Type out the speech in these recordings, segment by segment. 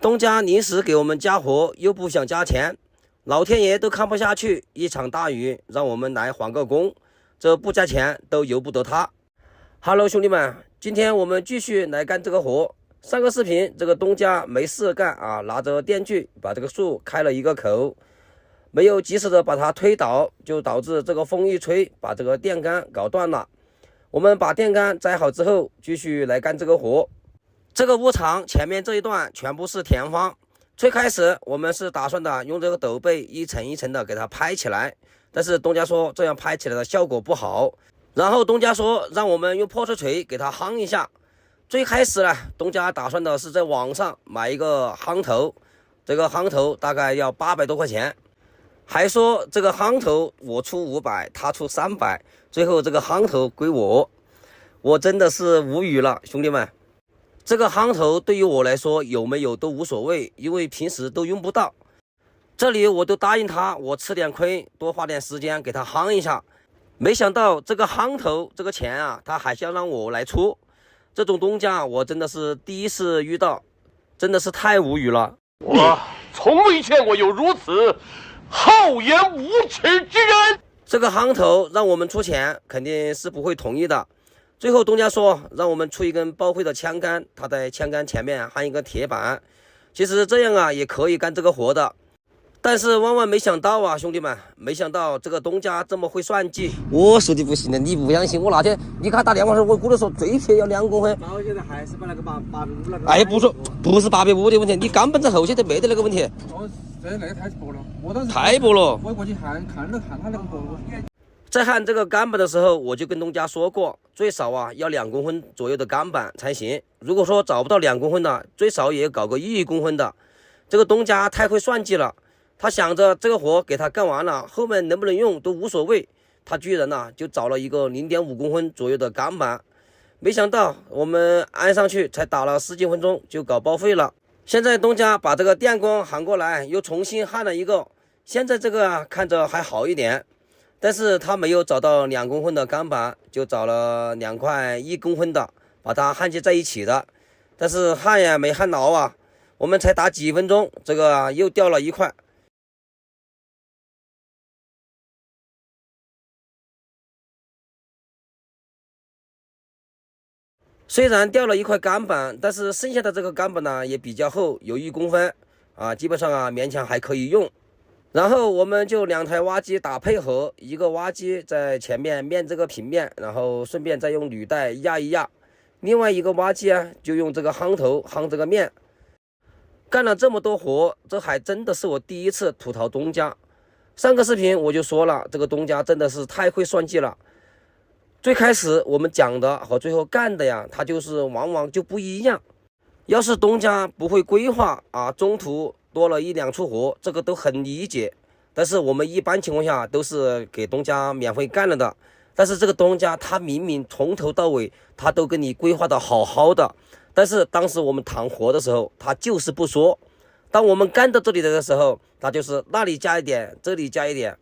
东家临时给我们加活，又不想加钱，老天爷都看不下去，一场大雨让我们来还个工，这不加钱都由不得他。Hello， 兄弟们，今天我们继续来干这个活。上个视频这个东家没事干啊，拿着电锯把这个树开了一个口，没有及时的把它推倒，就导致这个风一吹把这个电杆搞断了。我们把电杆摘好之后，继续来干这个活。这个屋场前面这一段全部是田荒，最开始我们是打算的用这个斗背一层一层的给它拍起来，但是东家说这样拍起来的效果不好，然后东家说让我们用破碎锤给它夯一下。最开始呢，东家打算的是在网上买一个夯头，这个夯头大概要800多块钱，还说这个夯头我出500，他出300，最后这个夯头归我真的是无语了，兄弟们。这个夯头对于我来说有没有都无所谓，因为平时都用不到。这里我都答应他，我吃点亏，多花点时间给他夯一下。没想到这个夯头这个钱啊，他还想让我来出。这种东家我真的是第一次遇到，真的是太无语了。我从未见过有如此厚颜无耻之人。这个夯头让我们出钱，肯定是不会同意的。最后东家说让我们出一根报废的枪杆，他在枪杆前面焊一个铁板。其实这样啊也可以干这个活的，但是万万没想到啊，兄弟们，没想到这个东家这么会算计。我说的不行的，你不相信？我那天你看打电话时候，我姑娘说最撇要2公分。到现在还是把那个850那个。哎，不是850的问题，你根本在后期都没得那个问题。哦，这那个太薄了，我当时太薄了。我过去看他那个薄。在焊这个钢板的时候，我就跟东家说过，最少啊要2公分左右的钢板才行。如果说找不到2公分的，最少也搞个1公分的。这个东家太会算计了，他想着这个活给他干完了，后面能不能用都无所谓，他居然呢就找了一个0.5公分左右的钢板。没想到我们安上去才打了10几分钟就搞报废了。现在东家把这个电工喊过来，又重新焊了一个，现在这个啊看着还好一点。但是他没有找到2公分的钢板，就找了2块1公分的，把它焊接在一起的。但是焊也没焊牢啊，我们才打几分钟，这个又掉了一块。虽然掉了一块钢板，但是剩下的这个钢板呢也比较厚，有1公分啊，基本上啊勉强还可以用。然后我们就2台挖机打配合，一个挖机在前面面这个平面，然后顺便再用履带压一压，另外一个挖机啊就用这个夯头夯这个面。干了这么多活，这还真的是我第一次吐槽东家。上个视频我就说了，这个东家真的是太会算计了。最开始我们讲的和最后干的呀，他就是往往就不一样。要是东家不会规划啊，中途多了1、2处活，这个都很理解。但是我们一般情况下都是给东家免费干了的。但是这个东家他明明从头到尾他都跟你规划的好好的，但是当时我们谈活的时候，他就是不说。当我们干到这里的时候，他就是那里加一点，这里加一点。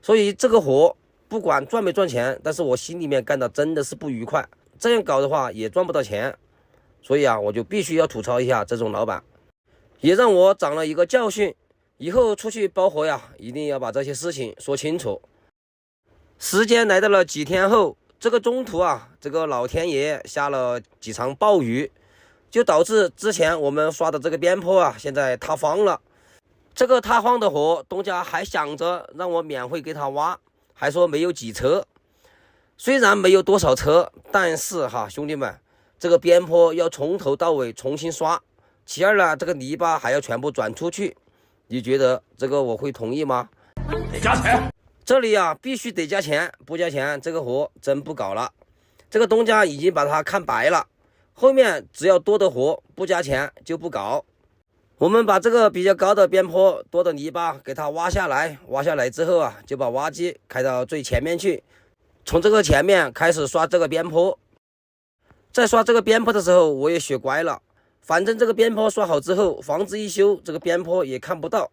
所以这个活不管赚没赚钱，但是我心里面干的真的是不愉快。这样搞的话也赚不到钱。所以啊，我就必须要吐槽一下这种老板，也让我长了一个教训。以后出去包活呀，一定要把这些事情说清楚。时间来到了几天后，这个中途啊，这个老天爷下了几场暴雨，就导致之前我们刷的这个边坡啊，现在塌方了。这个塌方的活，东家还想着让我免费给他挖，还说没有几车。虽然没有多少车，但是哈，兄弟们，这个边坡要从头到尾重新刷，其二呢，这个泥巴还要全部转出去。你觉得这个我会同意吗？得加钱。这里啊必须得加钱，不加钱这个活真不搞了。这个东家已经把它看白了，后面只要多的活不加钱就不搞。我们把这个比较高的边坡多的泥巴给它挖下来，挖下来之后啊，就把挖机开到最前面去，从这个前面开始刷这个边坡。在刷这个边坡的时候，我也学乖了，反正这个边坡刷好之后，房子一修，这个边坡也看不到，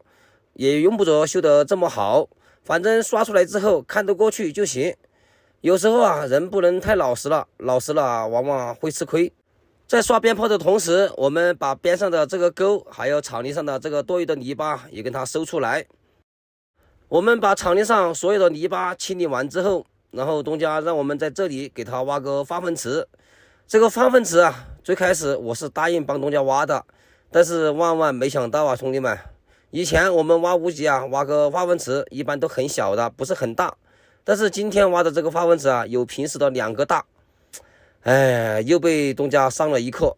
也用不着修得这么好，反正刷出来之后看得过去就行。有时候啊，人不能太老实了，老实了往往会吃亏。在刷边坡的同时，我们把边上的这个沟，还有场地上的这个多余的泥巴也跟它收出来。我们把场地上所有的泥巴清理完之后，然后东家让我们在这里给他挖个化粪池。这个化粪池啊，最开始我是答应帮东家挖的，但是万万没想到啊，兄弟们，以前我们挖无极啊，挖个化粪池一般都很小的，不是很大。但是今天挖的这个化粪池啊，有平时的2个大。哎，又被东家上了一课。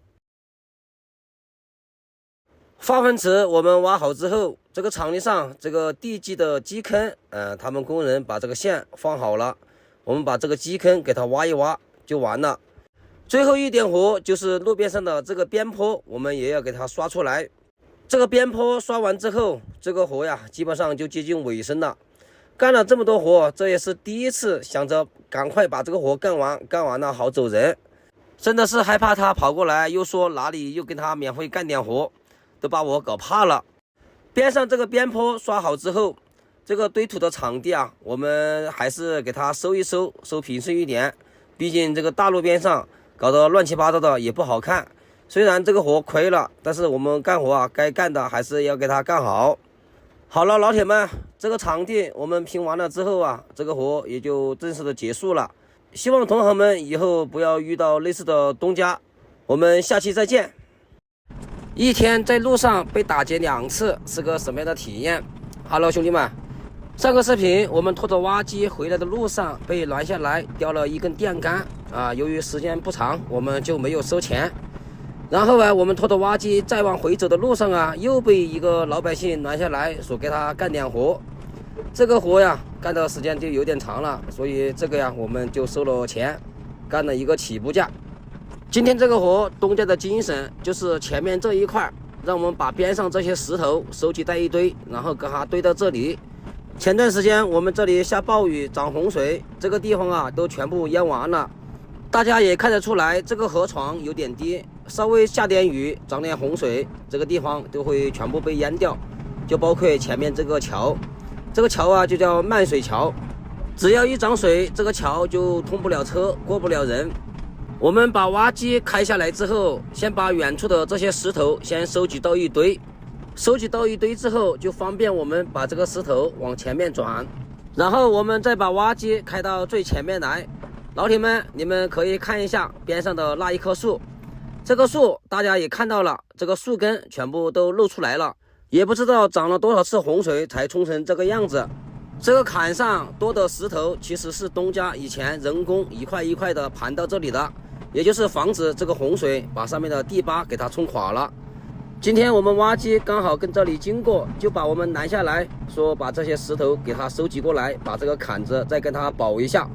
化粪池我们挖好之后，这个场地上这个地基的基坑，他们工人把这个线放好了，我们把这个基坑给它挖一挖就完了。最后一点活就是路边上的这个边坡，我们也要给它刷出来。这个边坡刷完之后，这个活呀基本上就接近尾声了。干了这么多活，这也是第一次想着赶快把这个活干完了好走人，真的是害怕他跑过来又说哪里又跟他免费干点活，都把我搞怕了。边上这个边坡刷好之后，这个堆土的场地啊，我们还是给它收一收，收平顺一点，毕竟这个大路边上搞得乱七八糟的也不好看。虽然这个活亏了，但是我们干活啊，该干的还是要给它干好。好了，老铁们，这个场地我们拼完了之后啊，这个活也就正式的结束了。希望同行们以后不要遇到类似的东家。我们下期再见。一天在路上被打劫2次是个什么样的体验？ Hello 兄弟们，上个视频我们拖着挖机回来的路上被拦下来掉了一根电杆啊，由于时间不长，我们就没有收钱。然后啊，我们拖着挖机再往回走的路上啊，又被一个老百姓拦下来，说给他干点活。这个活呀，干的时间就有点长了，所以这个呀，我们就收了钱，干了一个起步价。今天这个活，东家的精神就是前面这一块，让我们把边上这些石头收集在一堆，然后给它堆到这里。前段时间我们这里下暴雨，涨洪水，这个地方啊都全部淹完了。大家也看得出来，这个河床有点低，稍微下点雨，涨点洪水，这个地方都会全部被淹掉。就包括前面这个桥，这个桥啊就叫漫水桥，只要一涨水，这个桥就通不了车，过不了人。我们把挖机开下来之后，先把远处的这些石头先收集到一堆，收集到一堆之后，就方便我们把这个石头往前面转，然后我们再把挖机开到最前面来。老铁们，你们可以看一下边上的那一棵树，这个树大家也看到了，这个树根全部都露出来了，也不知道涨了多少次洪水才冲成这个样子。这个坎上多的石头其实是东家以前人工一块一块的盘到这里的，也就是防止这个洪水把上面的地巴给它冲垮了。今天我们挖机刚好跟这里经过，就把我们拦下来，说把这些石头给它收集过来，把这个坎子再跟它保一下。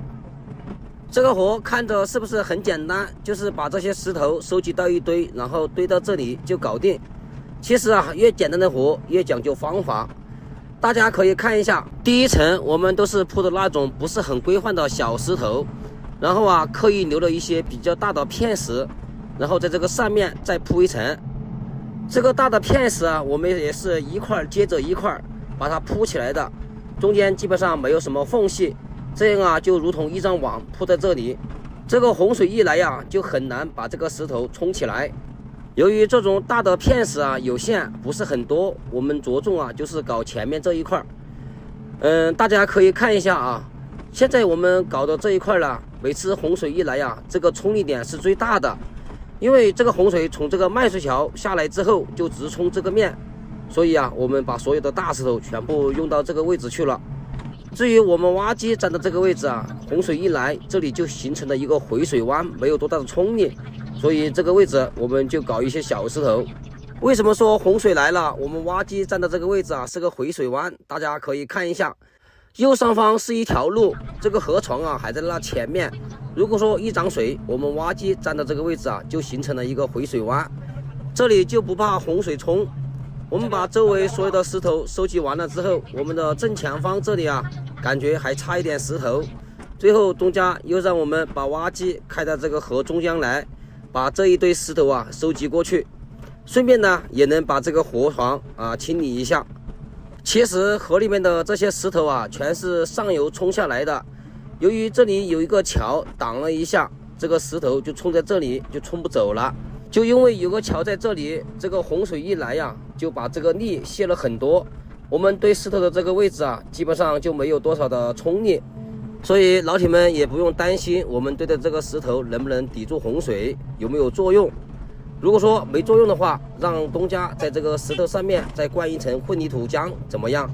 这个活看着是不是很简单？就是把这些石头收集到一堆，然后堆到这里就搞定。其实啊，越简单的活越讲究方法。大家可以看一下，第一层我们都是铺的那种不是很规范的小石头，然后啊刻意留了一些比较大的片石，然后在这个上面再铺一层。这个大的片石啊，我们也是一块接着一块把它铺起来的，中间基本上没有什么缝隙。这样啊，就如同一张网铺在这里，这个洪水一来呀，就很难把这个石头冲起来。由于这种大的片石啊有限，不是很多，我们着重啊就是搞前面这一块。大家可以看一下啊，现在我们搞的这一块了，每次洪水一来呀，这个冲力点是最大的，因为这个洪水从这个漫水桥下来之后就直冲这个面，所以啊，我们把所有的大石头全部用到这个位置去了。至于我们挖机站的这个位置啊，洪水一来，这里就形成了一个回水湾，没有多大的冲力，所以这个位置我们就搞一些小石头。为什么说洪水来了，我们挖机站的这个位置啊是个回水湾？大家可以看一下，右上方是一条路，这个河床啊还在那前面。如果说一涨水，我们挖机站的这个位置啊就形成了一个回水湾，这里就不怕洪水冲。我们把周围所有的石头收集完了之后，我们的正前方这里啊，感觉还差一点石头。最后东家又让我们把挖机开到这个河中央来，把这一堆石头啊收集过去，顺便呢也能把这个河床啊清理一下。其实河里面的这些石头啊，全是上游冲下来的。由于这里有一个桥挡了一下，这个石头就冲在这里，就冲不走了。就因为有个桥在这里，这个洪水一来呀，就把这个力泄了很多。我们堆石头的这个位置啊，基本上就没有多少的冲力，所以老铁们也不用担心我们堆的这个石头能不能抵住洪水，有没有作用。如果说没作用的话，让东家在这个石头上面再灌一层混凝土浆，怎么样？